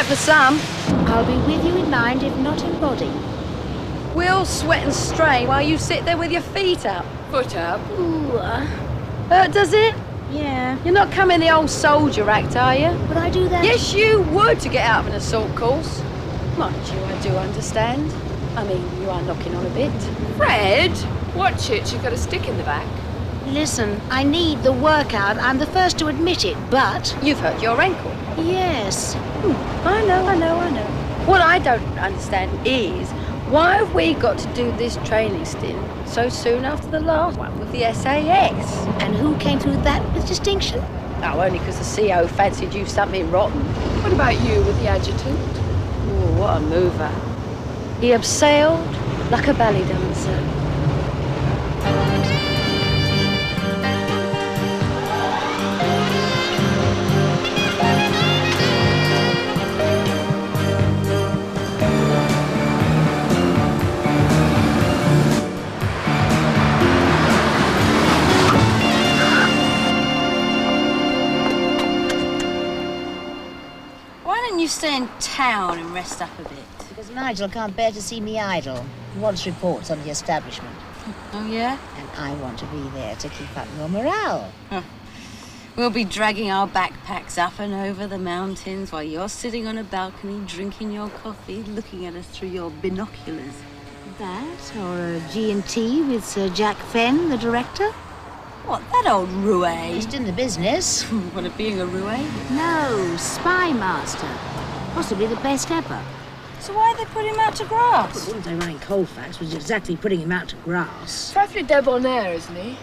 right for some. I'll be with you in mind, if not in body. We'll sweat and strain while you sit there with your feet up. Foot up. Ooh, hurt, does it? Yeah. You're not coming the old soldier act, are you? Would I do that? Yes, you would, to get out of an assault course. Mind you, I do understand. I mean, you are knocking on a bit. Fred, watch it. You've got a stick in the back. Listen, I need the workout. I'm the first to admit it, but... You've hurt your ankle. Yes. I know. What I don't understand is, why have we got to do this training stint so soon after the last one with the SAS? And who came through that with distinction? Oh, only because the CO fancied you something rotten. What about you with the adjutant? Oh, what a mover. He abseiled like a ballet dancer. You stay in town and rest up a bit. Because Nigel can't bear to see me idle. He wants reports on the establishment. Oh, yeah? And I want to be there to keep up your morale. We'll be dragging our backpacks up and over the mountains while you're sitting on a balcony drinking your coffee, looking at us through your binoculars. That, or a G&T with Sir Jack Fenn, the director? What, that old roué? He's in the business. What, of being a roué? No, spy master. Possibly the best ever. So why'd they put him out to grass? What they running Colfax was exactly putting him out to grass. Trifling debonair, isn't he?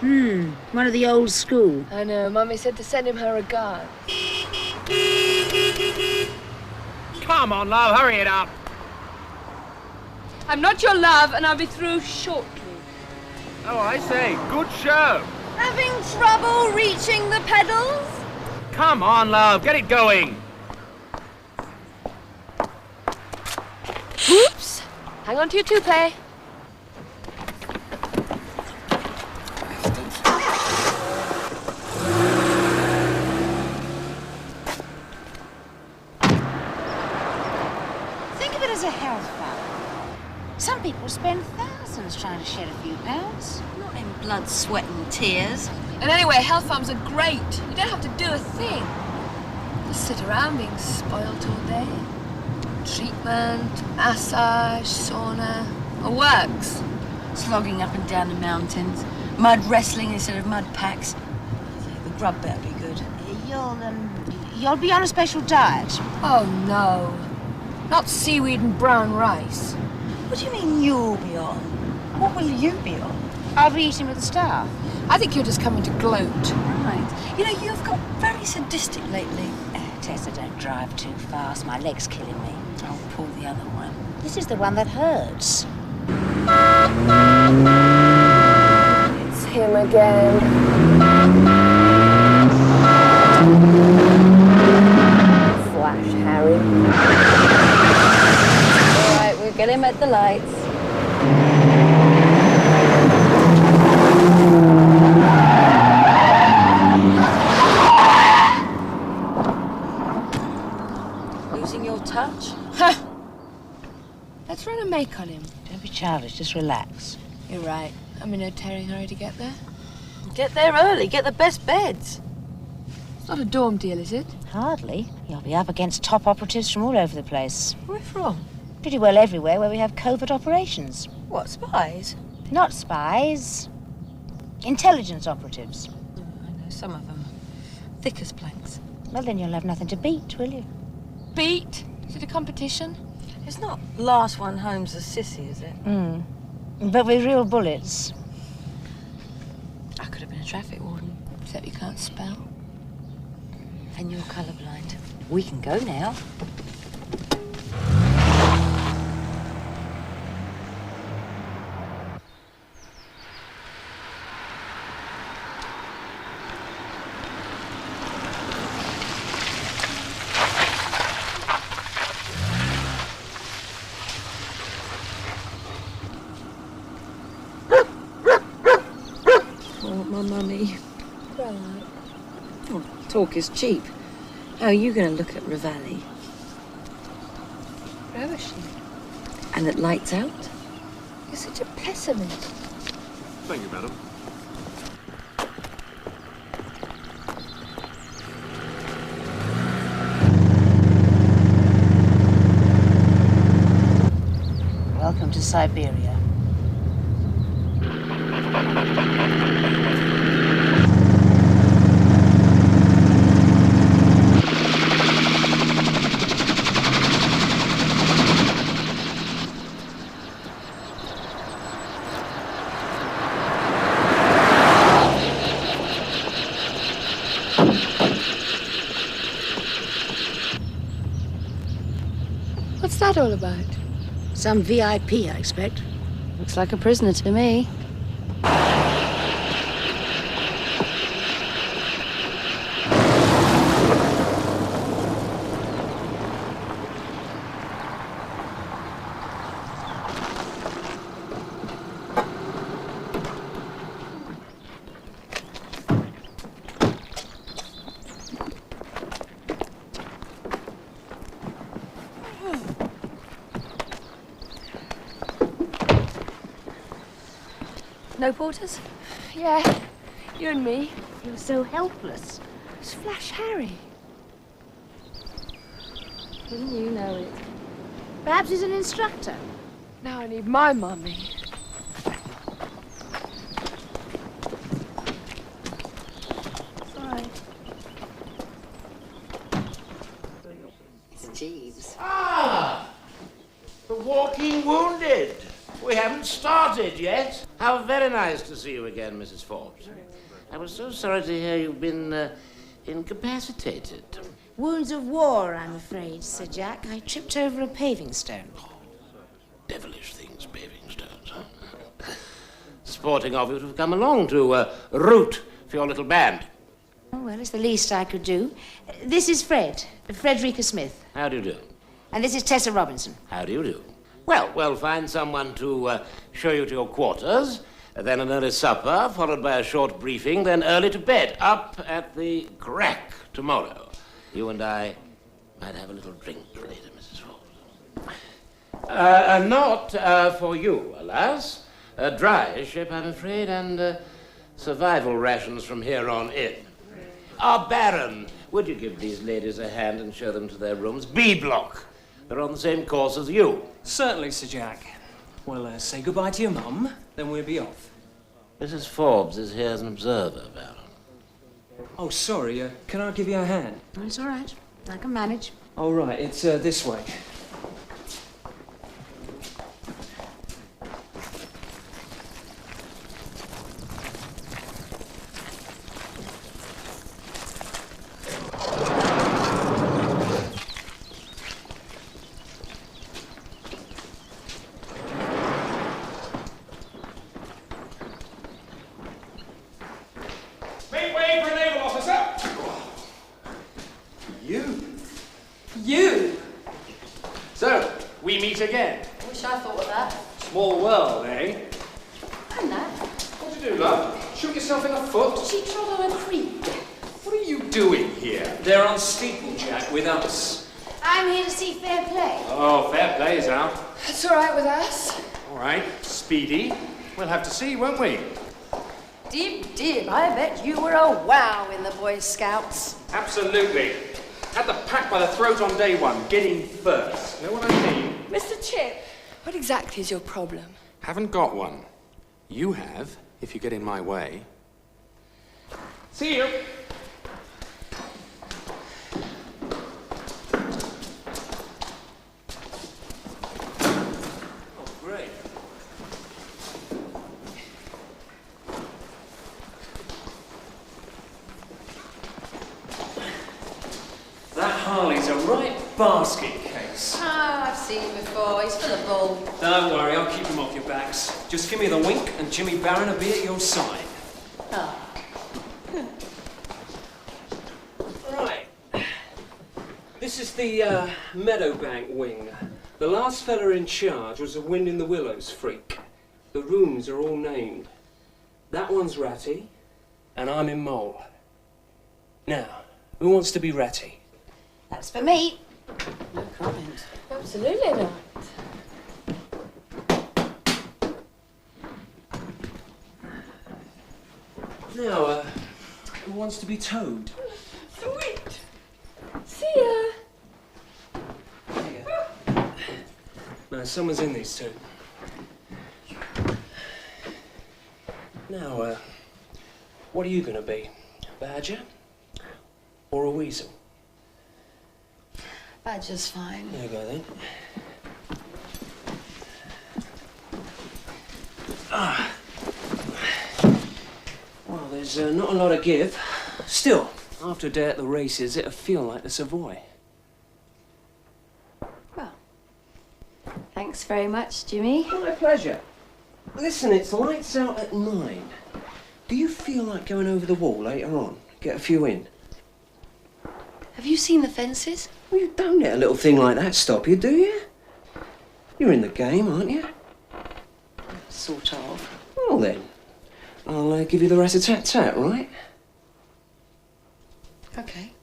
One of the old school. I know. Mummy said to send him her regards. Come on, love, hurry it up. I'm not your love, and I'll be through shortly. Oh, I say, good show. Having trouble reaching the pedals? Come on, love, get it going. Oops! Hang on to your toupee. Think of it as a health fund. Some people spend thousands trying to shed a few pounds. Not in blood, sweat and tears. And anyway, health farms are great. You don't have to do a thing. Just sit around being spoilt all day. Treatment, massage, sauna. It works. Slogging up and down the mountains. Mud wrestling instead of mud packs. The grub better be good. You'll be on a special diet. Oh, no. Not seaweed and brown rice. What do you mean you'll be on? What will you be on? I'll be eating with the staff. I think you're just coming to gloat. Right. You know, you've got very sadistic lately. Tessa, don't drive too fast. My leg's killing me. I'll pull the other one. This is the one that hurts. It's him again. Flash, Harry. All right, we'll get him at the lights. Losing your touch? Ha! Let's run a make on him. Don't be childish, just relax. You're right. I'm in no tearing hurry to get there. Get there early, get the best beds. It's not a dorm deal, is it? Hardly. You'll be up against top operatives from all over the place. Where from? Pretty well everywhere where we have covert operations. What, spies? Not spies. Intelligence operatives. I know some of them. Thick as planks. Well, then you'll have nothing to beat, will you? Beat? Is it a competition? It's not last one home's a sissy, is it? But with real bullets. I could have been a traffic warden. Except you can't spell. And you're colourblind. We can go now. My mummy. Right. Oh, talk is cheap. How are you going to look at Ravalli? Where was she? And at lights out? You're such a pessimist. Thank you, madam. Welcome to Siberia. What's that all about? Some VIP, I expect. Looks like a prisoner to me. No porters? Yeah, you and me. You're so helpless. It's Flash Harry. Didn't you know it? Perhaps he's an instructor. Now I need my mummy. Sorry. It's Jeeves. Ah! The walking wounded. We haven't started yet. How very nice to see you again, Mrs. Forbes. I was so sorry to hear you've been incapacitated. Wounds of war, I'm afraid, Sir Jack. I tripped over a paving stone. Devilish things, paving stones. Huh? Sporting of you to have come along to root for your little band. Oh, well, it's the least I could do. This is Frederica Smith. How do you do? And this is Tessa Robinson. How do you do? Well, we'll find someone to show you to your quarters, then an early supper, followed by a short briefing, then early to bed, up at the GARRICK tomorrow. You and I might have a little drink later, Mrs. Forbes. Not for you, alas. A dry ship, I'm afraid, and survival rations from here on in. Baron, would you give these ladies a hand and show them to their rooms? B block. They're on the same course as you. Certainly, Sir Jack. Well, say goodbye to your mum, then we'll be off. Mrs. Forbes is here as an observer, Baron. Oh, sorry, can I give you a hand? Oh, it's all right. I can manage. Oh, right, it's this way. Again. I wish I thought of that. Small world, eh? And that. What'd you do, love? Shoot yourself in the foot? She trod on a creek. What are you doing here? They're on Steeplejack with us. I'm here to see fair play. Oh, fair play is out. That's all right with us. All right, Speedy. We'll have to see, won't we? Dib, dib, I bet you were a wow in the Boy Scouts. Absolutely. Had the pack by the throat on day one. Get in first. Know what I mean? Mr. Chip, what exactly is your problem? Haven't got one. You have, if you get in my way. See you. Oh, great. That Harley's a right basket case. Ah, I've seen him before. He's full of bull. Don't worry, I'll keep them off your backs. Just give me the wink and Jimmy Barron will be at your side. Oh. Right. This is the Meadowbank wing. The last fella in charge was a Wind in the Willows freak. The rooms are all named. That one's Ratty, and I'm in Mole. Now, who wants to be Ratty? That's for me. No comment. But Absolutely not. Now, who wants to be towed? Sweet. See ya. No, someone's in these two. Now, what are you going to be? A badger or a weasel? Badger's fine. There you go, then. Well, there's not a lot of give. Still, after a day at the races, it'll feel like the Savoy. Well, thanks very much, Jimmy. My pleasure. Listen, it's lights out at 9. Do you feel like going over the wall later on? Get a few in? Have you seen the fences? Well, you don't let a little thing like that stop you, do you? You're in the game, aren't you? Sort of. Well then, I'll give you the rat-a-tat-tat, right? Okay.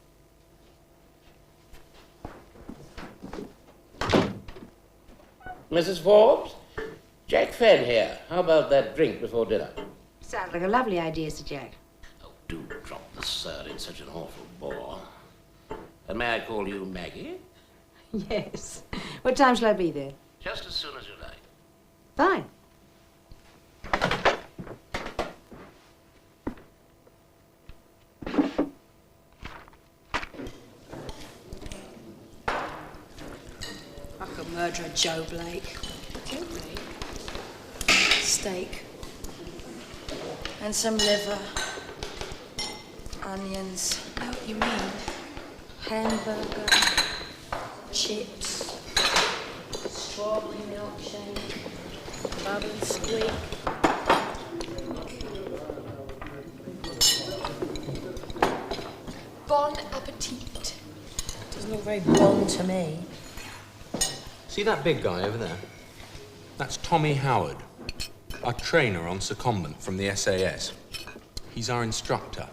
Mrs. Forbes? Jack Fenn here. How about that drink before dinner? Sounds like a lovely idea, Sir Jack. Oh, do drop the sir in such an awful bore. And may I call you Maggie? Yes. What time shall I be there? Just as soon as you like. Fine. I could murder a Joe Blake. Joe Blake? Steak. And some liver. Onions. I know what you mean. Hamburger. Chips. Strawberry milkshake. Bubble and squeak. Bon appetit. Doesn't look very bon to me. See that big guy over there? That's Tommy Howard, our trainer on secondment from the SAS. He's our instructor,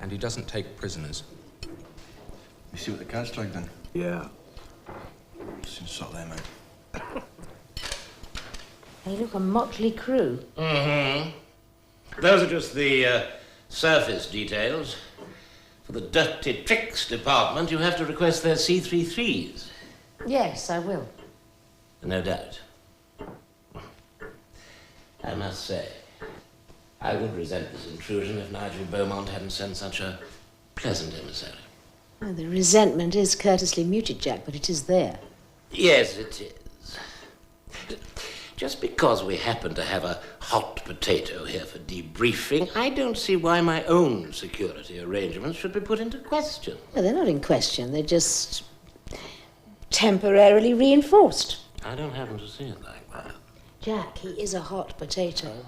and he doesn't take prisoners. You see what the cat's like then? Yeah. Soon sort there, mate. They look a motley crew. Mm-hmm. Those are just the surface details. For the dirty tricks department, you have to request their C33s. Yes, I will. No doubt. I must say, I would resent this intrusion if Nigel Beaumont hadn't sent such a pleasant emissary. Well, the resentment is courteously muted, Jack, but it is there. Yes, it is. Just because we happen to have a hot potato here for debriefing, I don't see why my own security arrangements should be put into question. No, they're not in question. They're just temporarily reinforced. I don't happen to see it like that. Jack, he is a hot potato.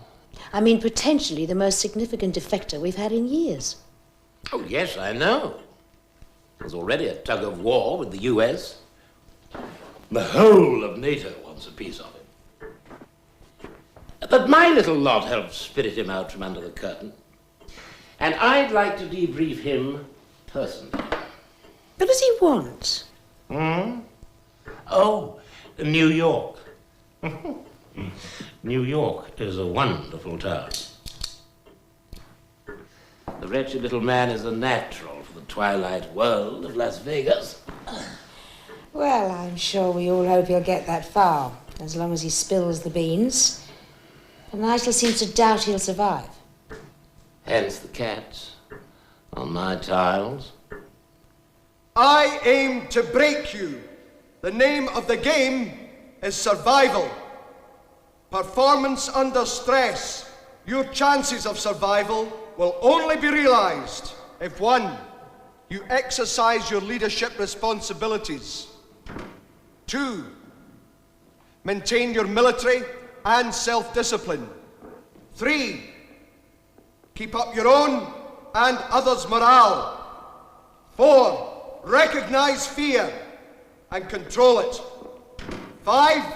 I mean, potentially the most significant defector we've had in years. Oh, yes, I know. There's already a tug of war with the US. The whole of NATO wants a piece of it. But my little lot helped spirit him out from under the curtain. And I'd like to debrief him personally. What does he want? Oh, New York. New York is a wonderful town. The wretched little man is a natural for the twilight world of Las Vegas. Well, I'm sure we all hope he'll get that far, as long as he spills the beans. But Nigel seems to doubt he'll survive. Hence the cats on my tiles. I aim to break you. The name of the game is survival. Performance under stress. Your chances of survival will only be realized if 1, you exercise your leadership responsibilities. 2, maintain your military and self-discipline. 3, keep up your own and others' morale. 4, recognize fear and control it. 5,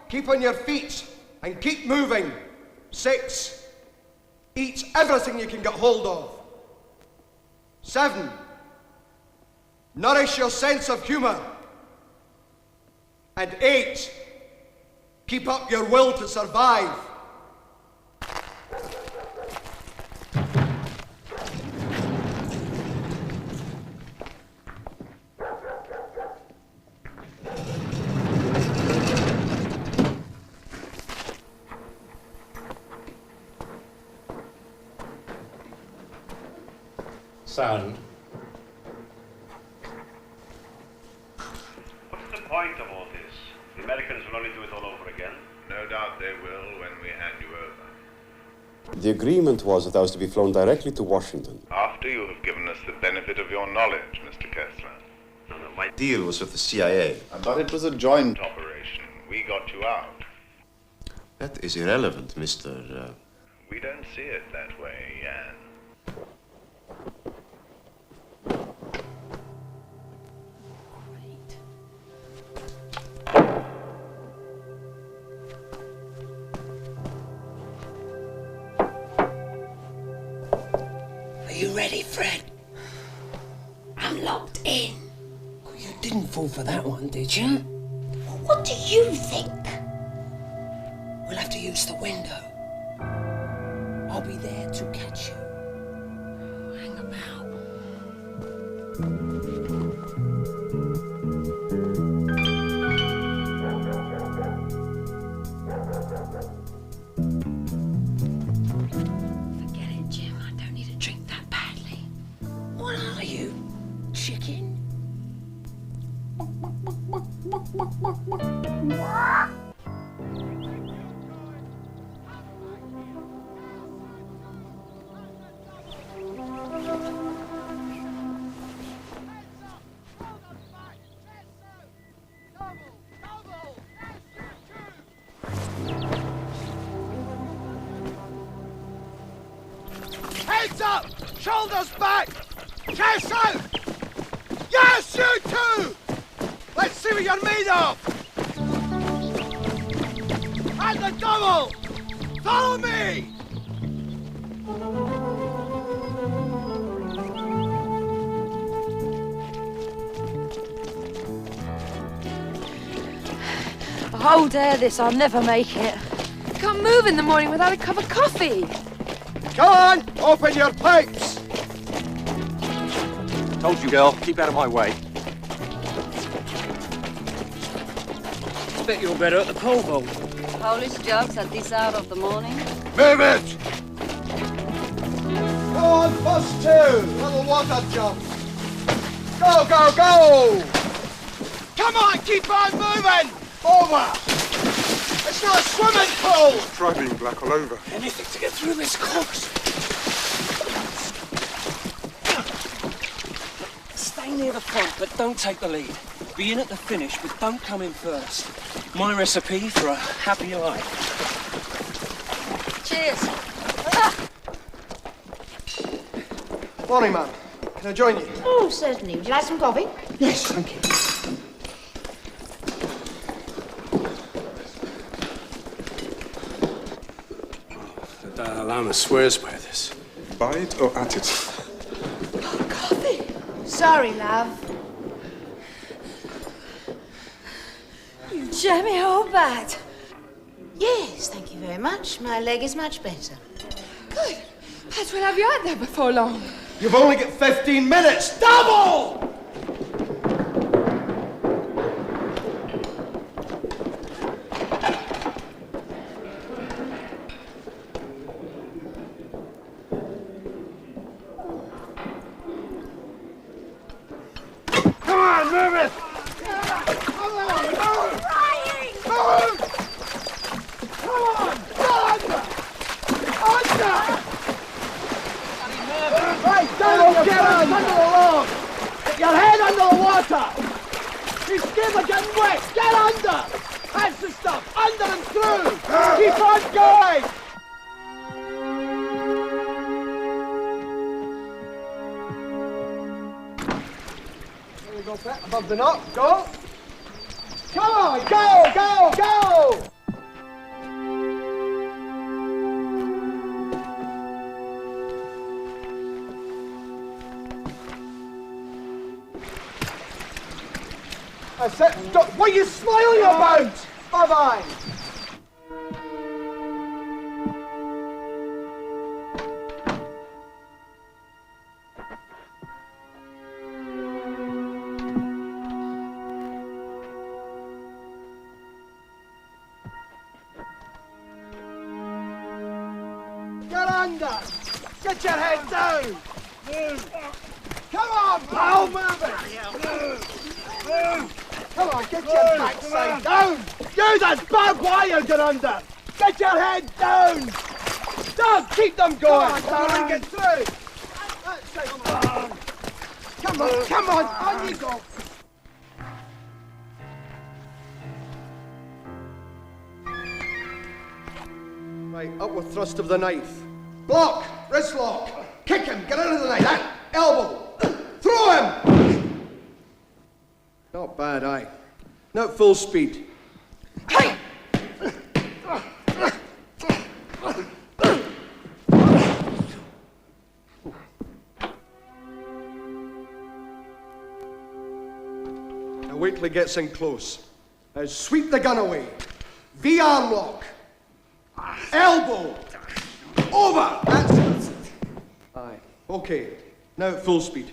keep on your feet and keep moving. 6, eat everything you can get hold of. 7, nourish your sense of humor. And 8, keep up your will to survive. Sound. What's the point of all this? The Americans will only do it all over again. No doubt they will when we hand you over. The agreement was that I was to be flown directly to Washington. After you have given us the benefit of your knowledge, Mr. Kessler. No, my Deal was with the CIA. But it was a joint operation. We got you out. That is irrelevant, Mr. We don't see it that way, Jan. Are you ready, Fred? I'm locked in. You didn't fall for that one, did you? What do you think? We'll have to use the window. I'll be there to catch you. Hang about. Forget it, Jim. I don't need a drink that badly. What are you? Chicken? Heads up! Shoulders back! Chest out! Yes, you too! Let's see what you're made of! And the double! Follow me! Oh, dare this, I'll never make it. Can't move in the morning without a cup of coffee. Come on, open your pipes! Told you, girl. Keep out of my way. Bet you're better at the pole vault. Polish jugs at this hour of the morning? Move it! Go on, bus 2! Little water jump! Go, go, go! Come on, keep on moving! Over! It's not a swimming pool! Try being black all over. Anything to get through this course. Stay near the front, but don't take the lead. Be in at the finish, but don't come in first. My recipe for a happy life. Cheers. Morning, ma'am. Can I join you? Oh, certainly. Would you like some coffee? Yes, thank you. The Dalai Lama swears by this. By it or at it? Coffee. Sorry, love. You jammy old bat. Yes, thank you very much. My leg is much better. Good. Perhaps we'll have you out there before long. You've only got 15 minutes. Double! Come on, move it! Come on, move! Move! Come on! Under! Right, don't get under the log! Get your head under the water! These skin are getting wet! Get under! That's the stuff! Under and through! Keep on going! There we go, Pat. Above the knot. Go! Come on! Go! Go! Go! That's it. What are you smiling about? Bye-bye. Get under! Get your head down! Move! Come on, pal, move it! Move! Come on, get your backside down! You that barbed wire, get under! Get your head down! Don't keep them going! Come on, get through! That's it. Come on, on you go! Right, upward thrust of the knife. Block! Wrist lock! Kick him! Get out of the knife! That elbow! Throw him! Not bad, aye. Not full speed. Hey! Now wait till he gets in close. Now sweep the gun away. V-arm lock. Elbow! Over! That's it. Aye. Okay. Now at full speed.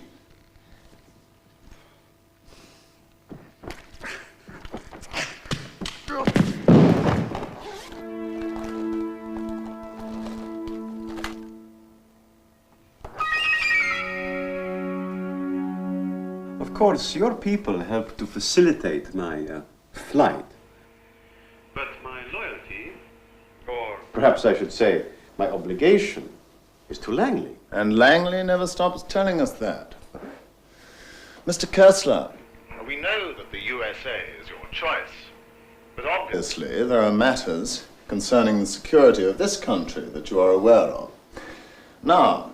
Of course, your people helped to facilitate my flight. But my loyalty, or... Perhaps I should say my obligation is to Langley. And Langley never stops telling us that. Mr. Kessler. We know that the USA is your choice, but Obviously, there are matters concerning the security of this country that you are aware of. Now,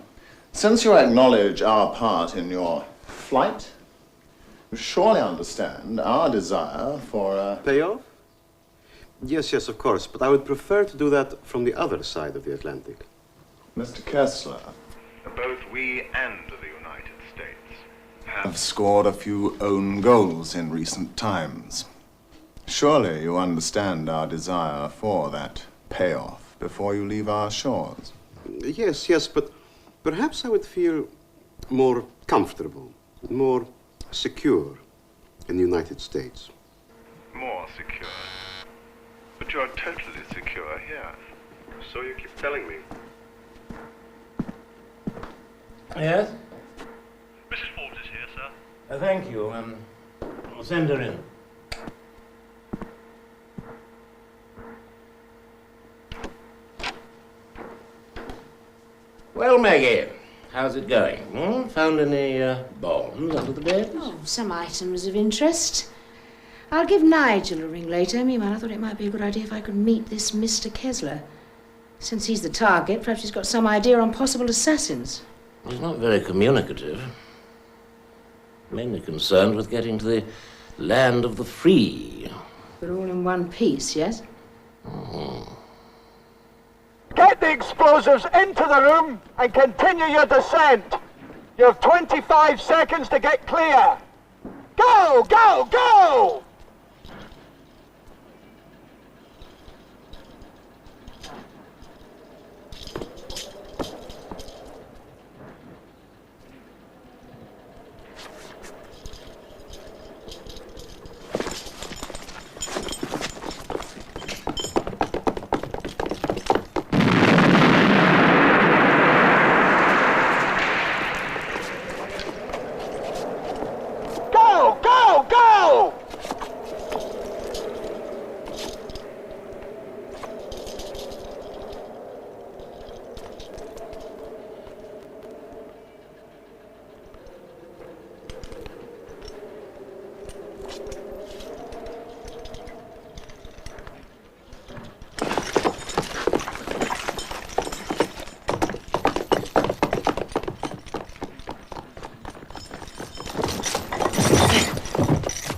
since you acknowledge our part in your flight, you surely understand our desire for a... Payoff? Yes, yes, of course, but I would prefer to do that from the other side of the Atlantic. Mr. Kessler. both we and the United States have scored a few own goals in recent times. Surely you understand our desire for that payoff before you leave our shores. Yes, yes, but perhaps I would feel more comfortable, more secure in the United States. More secure? But you're totally secure here. So you keep telling me. Yes? Mrs. Forbes is here, sir. Thank you. I'll send her in. Well, Maggie, how's it going? Found any bonds under the bed? Oh, some items of interest. I'll give Nigel a ring later. Meanwhile, I thought it might be a good idea if I could meet this Mr. Kessler. Since he's the target, perhaps he's got some idea on possible assassins. He's not very communicative. Mainly concerned with getting to the land of the free. But all in one piece, yes? Oh. Get the explosives into the room and continue your descent. You have 25 seconds to get clear. Go, go, go!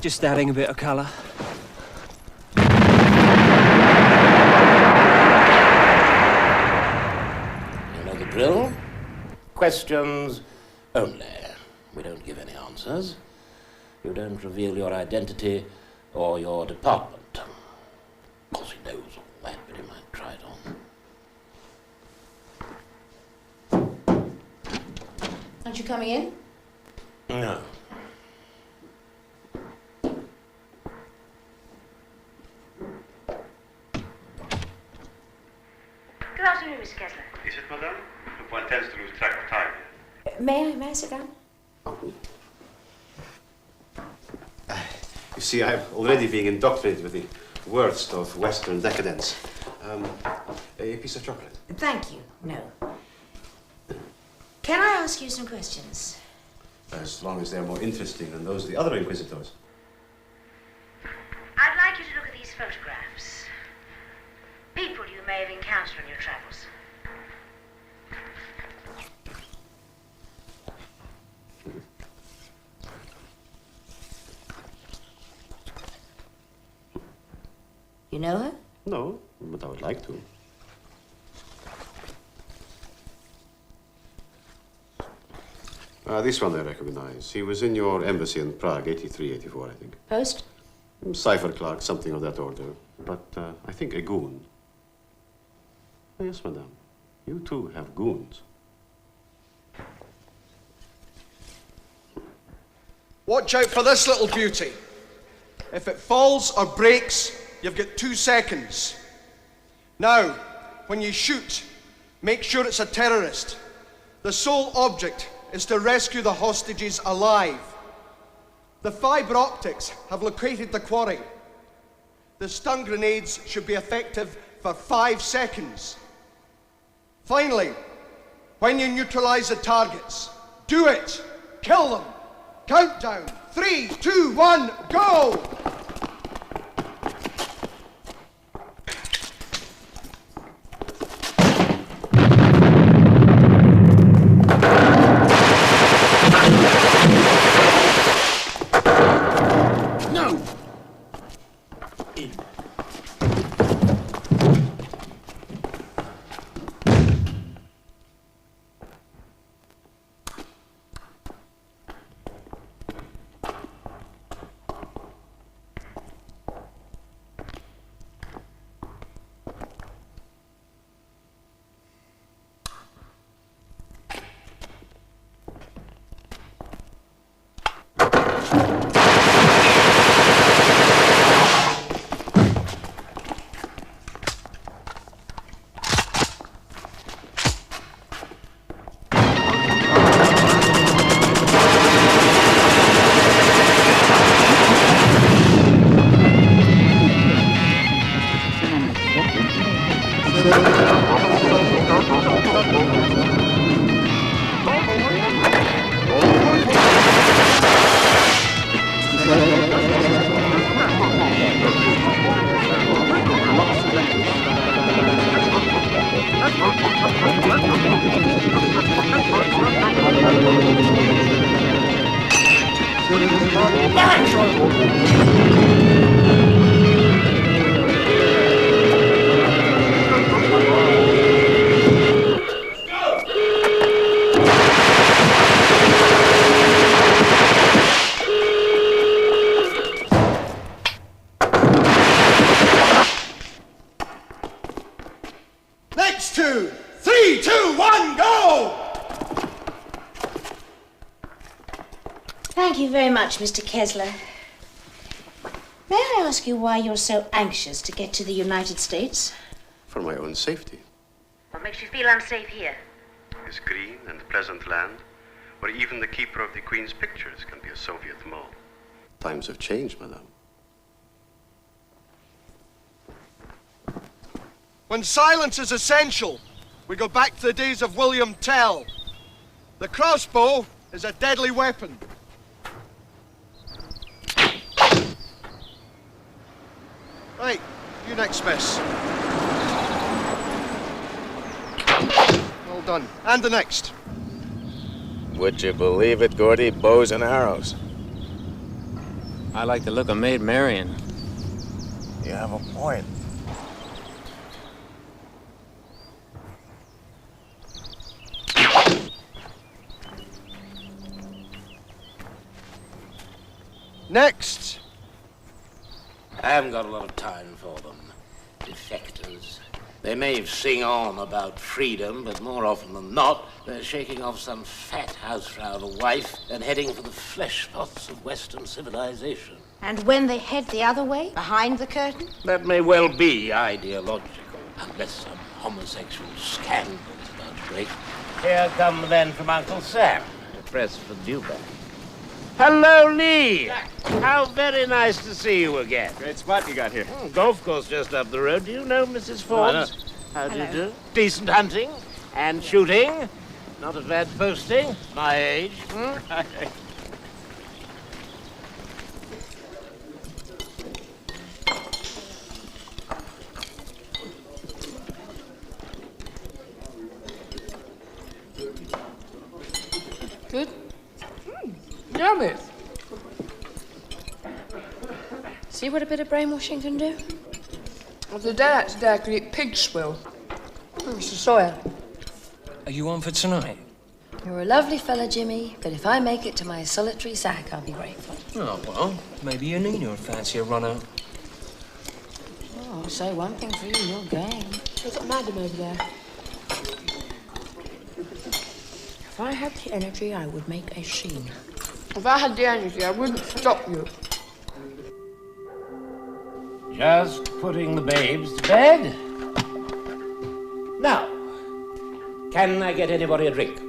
Just adding a bit of colour. You know the drill? Questions only. We don't give any answers. You don't reveal your identity or your department. Of course, he knows all that, but he might try it on. Aren't you coming in? No. Good afternoon, Mr. Kessler. Is it, madame? One tends to lose track of time. May I sit down? You see, I'm already being indoctrinated with the worst of Western decadence. A piece of chocolate. Thank you. No. Can I ask you some questions? As long as they're more interesting than those of the other inquisitors. I'd like you to look at these photographs. People you may have encountered on your travels. You know her? No, but I would like to. This one I recognize. He was in your embassy in Prague, 83, 84, I think. Post? Cipher clerk, something of that order. But I think a goon. Oh, yes, madame. You too have goons. Watch out for this little beauty. If it falls or breaks, you've got 2 seconds. Now, when you shoot, make sure it's a terrorist. The sole object is to rescue the hostages alive. The fibre optics have located the quarry. The stun grenades should be effective for 5 seconds. Finally, when you neutralize the targets, do it! Kill them! Countdown, 3, 2, 1, go! Next 2, 3, 2, 1, go! Thank you very much, Mr. Kessler. May I ask you why you're so anxious to get to the United States? For my own safety. What makes you feel unsafe here? This green and pleasant land, where even the keeper of the Queen's pictures can be a Soviet mole. Times have changed, madame. When silence is essential, we go back to the days of William Tell. The crossbow is a deadly weapon. Right, you next, miss. Well done. And the next. Would you believe it, Gordy? Bows and arrows. I like the look of Maid Marian. You have a point. Next. I haven't got a lot of time for them. Defectors. They may sing on about freedom, but more often than not, they're shaking off some fat housefrau of a wife and heading for the flesh pots of Western civilization. And when they head the other way, behind the curtain? That may well be ideological, unless some homosexual scandal's about to break. Here come the men from Uncle Sam, to press for Dewback. Hello, Lee! How very nice to see you again. Great spot you got here. Golf course just up the road. Do you know Mrs. Forbes? How do you do? Decent hunting and shooting. Not a bad posting. My age. Good. Yummy. See what a bit of brainwashing can do? Well, the day today I could eat pig swill. Mr. Sawyer. Are you on for tonight? You're a lovely fella, Jimmy, but if I make it to my solitary sack, I'll be grateful. Oh, well, maybe your Nina would fancy a run out. Oh, I'll say one thing for you, you're game. We've got Madam over there. If I had the energy, I would make a scene. If I had the energy, I wouldn't stop you. Just putting the babes to bed. Now, can I get anybody a drink?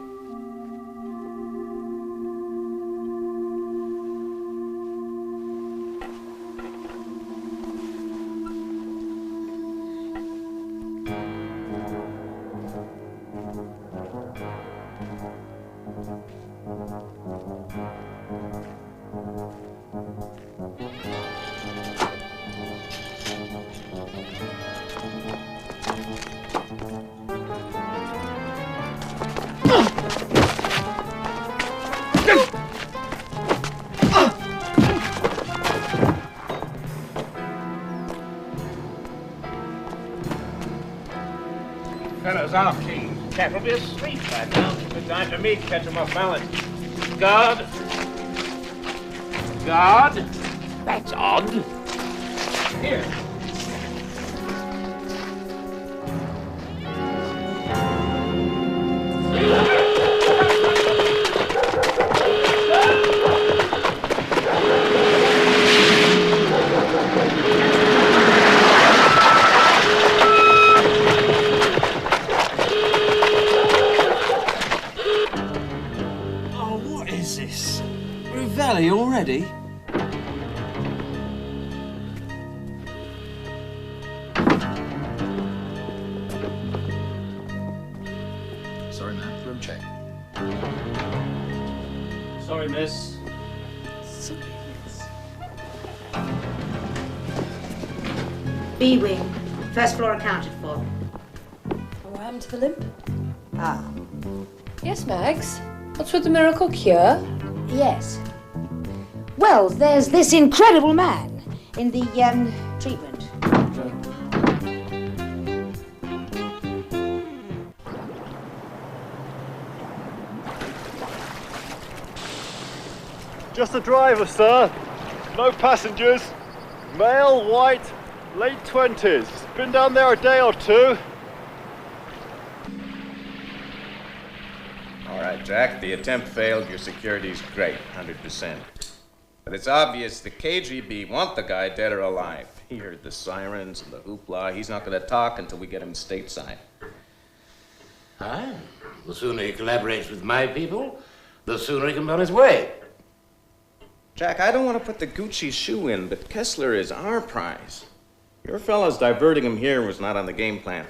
Fellows are keen. Cat will be asleep by now. Good time for me to catch him off balance. Guard. Guard. That's odd. Here. Already? Sorry, man. Room check. Sorry, miss. B wing. First floor accounted for. What happened to the limp? Ah. Yes, Mags. What's with the miracle cure? Yes. Well, there's this incredible man in the, treatment. Just the driver, sir. No passengers. Male, white, late 20s. Been down there a day or two. All right, Jack, the attempt failed. Your security's great, 100%. But it's obvious the KGB want the guy dead or alive. He heard the sirens and the hoopla. He's not going to talk until we get him stateside. Aye. The sooner he collaborates with my people, the sooner he can be on his way. Jack, I don't want to put the Gucci shoe in, but Kessler is our prize. Your fellows diverting him here was not on the game plan.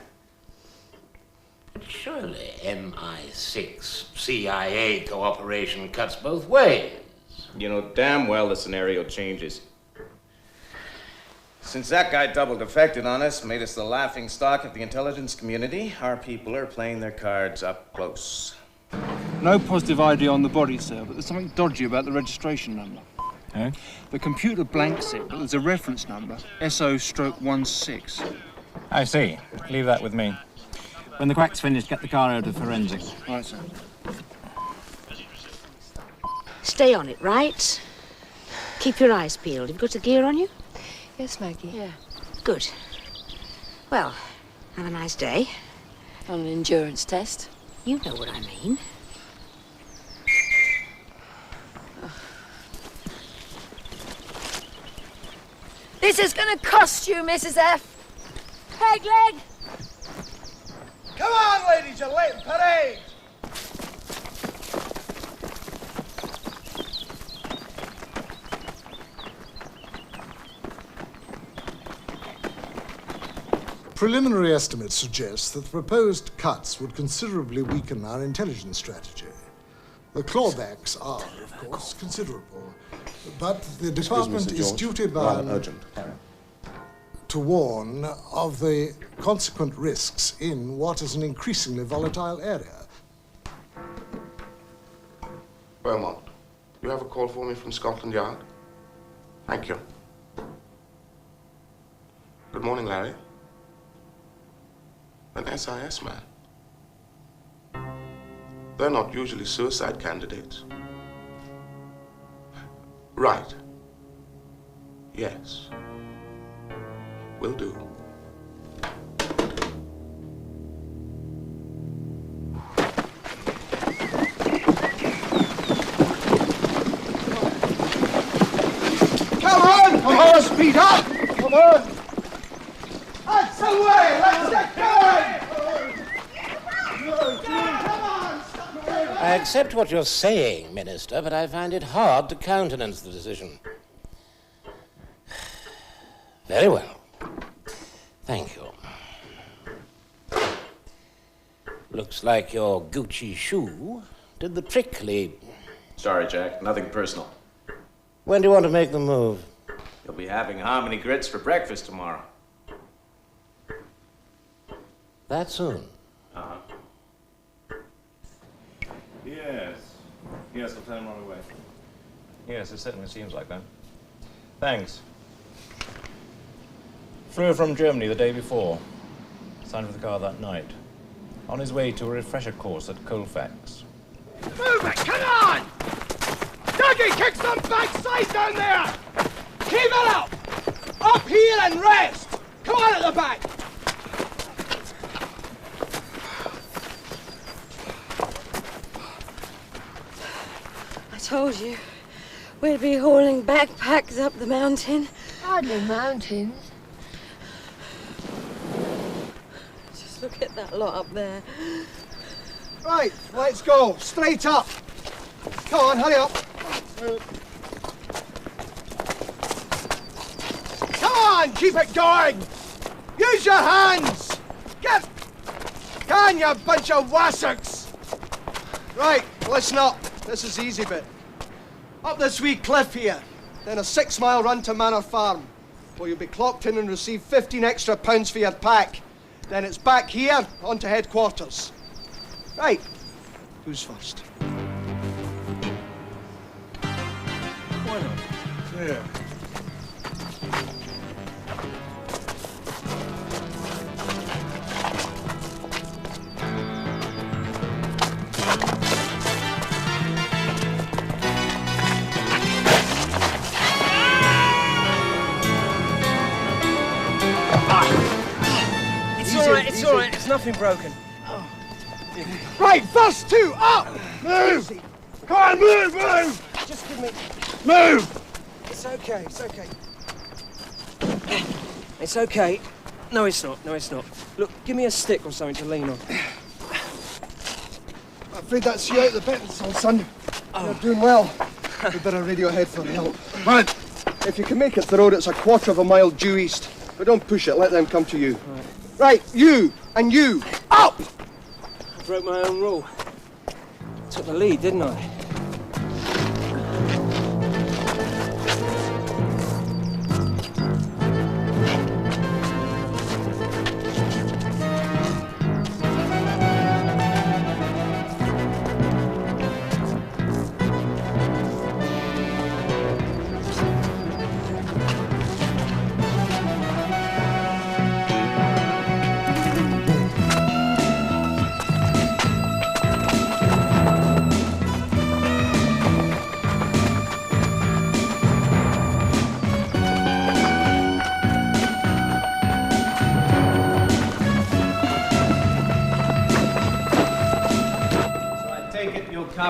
But surely MI6 CIA cooperation cuts both ways. You know damn well the scenario changes. Since that guy double defected on us, made us the laughing stock of the intelligence community, our people are playing their cards up close. No positive ID on the body, sir, but there's something dodgy about the registration number. Eh? The computer blanks it, but there's a reference number, SO/16. I see. Leave that with me. When the crack's finished, get the car out of forensics. Right, sir. Stay on it, right? Keep your eyes peeled. Have you got the gear on you? Yes, Maggie. Yeah. Good. Well, have a nice day. On an endurance test. You know what I mean. This is going to cost you, Mrs. F. Peg leg! Come on, ladies, you're late in parade! Preliminary estimates suggest that the proposed cuts would considerably weaken our intelligence strategy. The clawbacks are, of course, considerable, but the department is duty-bound to warn of the consequent risks in what is an increasingly volatile area. Beaumont, you have a call for me from Scotland Yard? Thank you. Good morning, Larry. An SIS man. They're not usually suicide candidates. Right. Yes. Will do. Come on, speed up! Come on! That's the way! Let's get going! I accept what you're saying, Minister, but I find it hard to countenance the decision. Very well. Thank you. Looks like your Gucci shoe did the trick, Lee. Sorry, Jack. Nothing personal. When do you want to make the move? You'll be having hominy grits for breakfast tomorrow. That soon? Uh-huh. Yes. Yes, I'll tell him right away. Yes, it certainly seems like that. Thanks. Flew from Germany the day before. Signed for the car that night. On his way to a refresher course at Colfax. Move it! Come on! Dougie, kick some backside down there! Keep it up! Up here and rest! Come on at the back! I told you, we'd be hauling backpacks up the mountain. Hardly mountains. Just look at that lot up there. Right, let's go. Straight up. Come on, hurry up. Come on, keep it going. Use your hands. Get... Can you bunch of wassocks? Right, listen up. This is the easy bit. Up this wee cliff here, then a 6-mile run to Manor Farm, where you'll be clocked in and receive 15 extra pounds for your pack. Then it's back here, on to headquarters. Right, who's first? Why not? Yeah. It's all right. It's nothing broken. Right, first two, up! Move! Easy. Come on, move! Just give me... Move! It's okay, it's okay. It's okay. No, it's not. No, it's not. Look, give me a stick or something to lean on. I'm afraid that's you out the bits, old son. You're doing well. We'd better radio ahead for help. Man, if you can make it to the road, it's a 1/4 mile due east. But don't push it, let them come to you. Right, you and you, up! I broke my own rule. Took the lead, didn't I?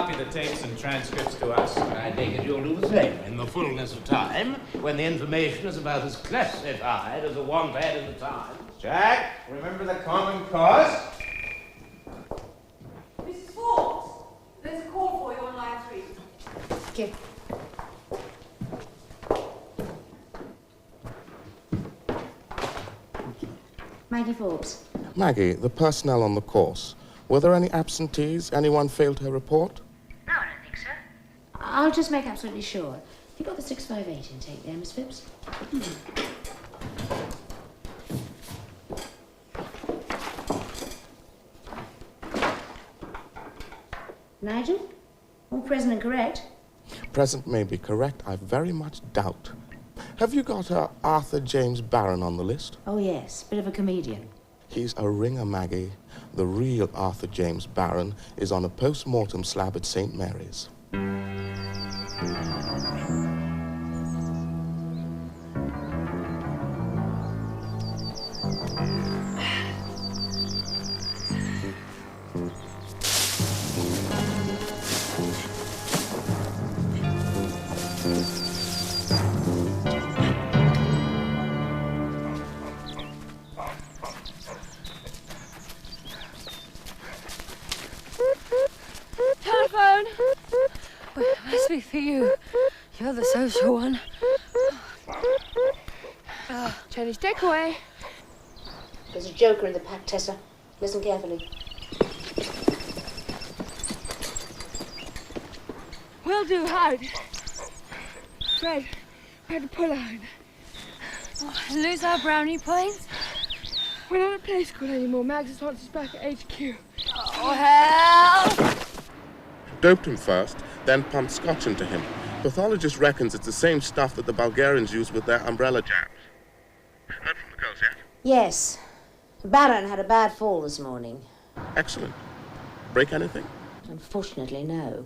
copy the tapes and transcripts to us. I take it you'll do the same in the fullness of time, when the information is about as classified as a want-ad in the Times. Jack, remember the common cause? Mrs. Forbes, there's a call for you on line 3. Okay. Maggie Forbes. Maggie, the personnel on the course. Were there any absentees? Anyone failed to report? No, I don't think so. I'll just make absolutely sure. You got the 658 intake there, Miss Phipps? Nigel? All present and correct? Present may be correct. I very much doubt. Have you got Arthur James Barron on the list? Oh, yes. Bit of a comedian. He's a ringer, Maggie. The real Arthur James Barron is on a post-mortem slab at St. Mary's. Telephone! Well, it must be for you. You're the social one. Chinese takeaway. There's a joker in the pack, Tessa. Listen carefully. Will do, hide. Fred, we had to pull out. Oh, lose our brownie points? We're not at play school anymore. Mags wants us back at HQ. Oh, hell! Doped him first, then pumped scotch into him. Pathologist reckons it's the same stuff that the Bulgarians use with their umbrella jabs. Heard from the girls yet? Yes. Barron had a bad fall this morning. Excellent. Break anything? Unfortunately, no.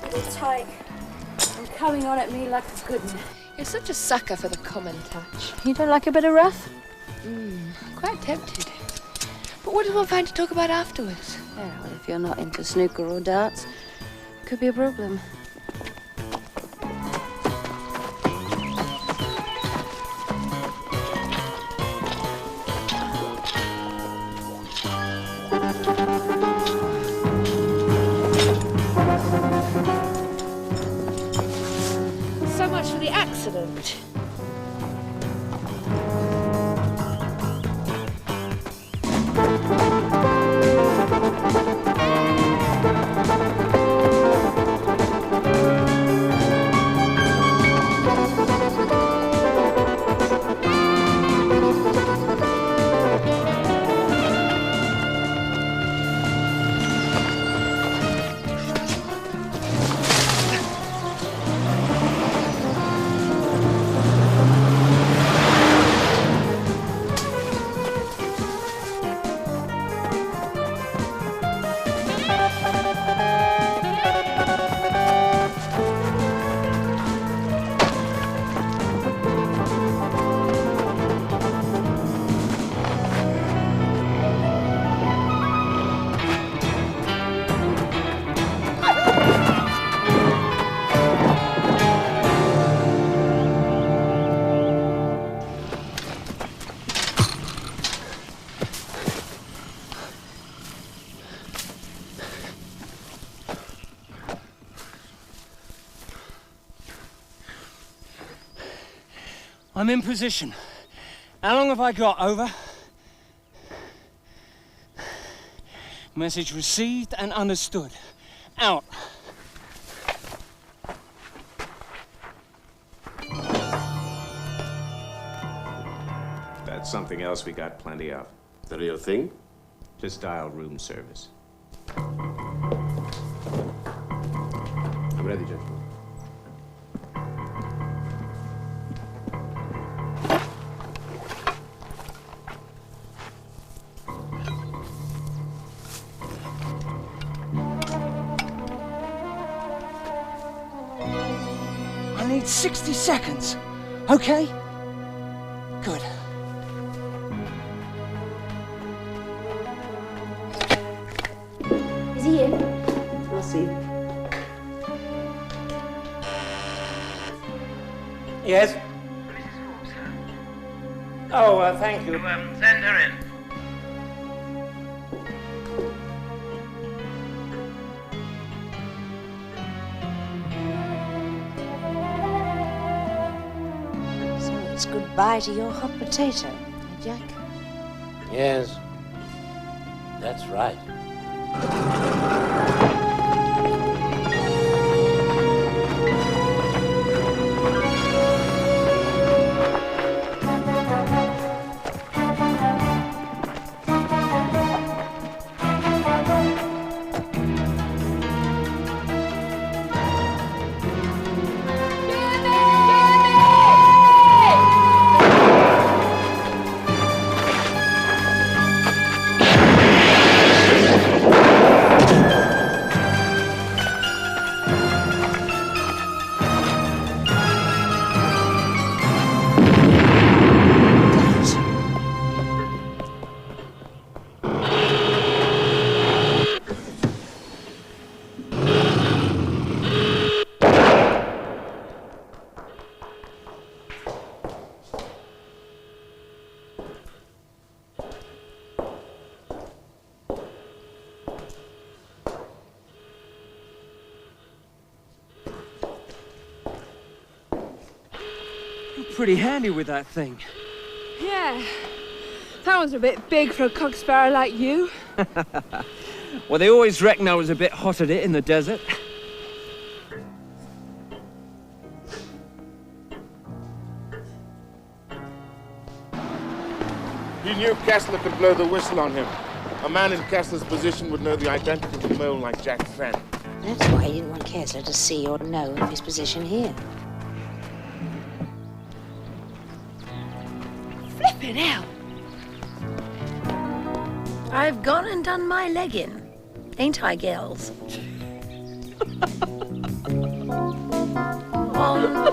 It's tight. And coming on at me like a good one. You're such a sucker for the common touch. You don't like a bit of rough? Quite tempted. But what does one find to talk about afterwards? Yeah, well, if you're not into snooker or darts, could be a problem. So much for the accident. I'm in position. How long have I got? Over. Message received and understood. Out. That's something else we got plenty of. The real thing? Just dial room service. I'm ready, gentlemen. I need 60 seconds. Okay? Good. see. Yes? Oh, thank you. Send her in. So it's goodbye to your hot potato, eh, Jack? Yes, that's right. Pretty handy with that thing. Yeah. That one's a bit big for a cock sparrow like you. Well, they always reckoned I was a bit hot at it in the desert. He knew Kessler could blow the whistle on him. A man in Kessler's position would know the identity of the mole like Jack's friend. That's why he didn't want Kessler to see or know of his position here. Flippin' hell. I've gone and done my legging. Ain't I, girls? On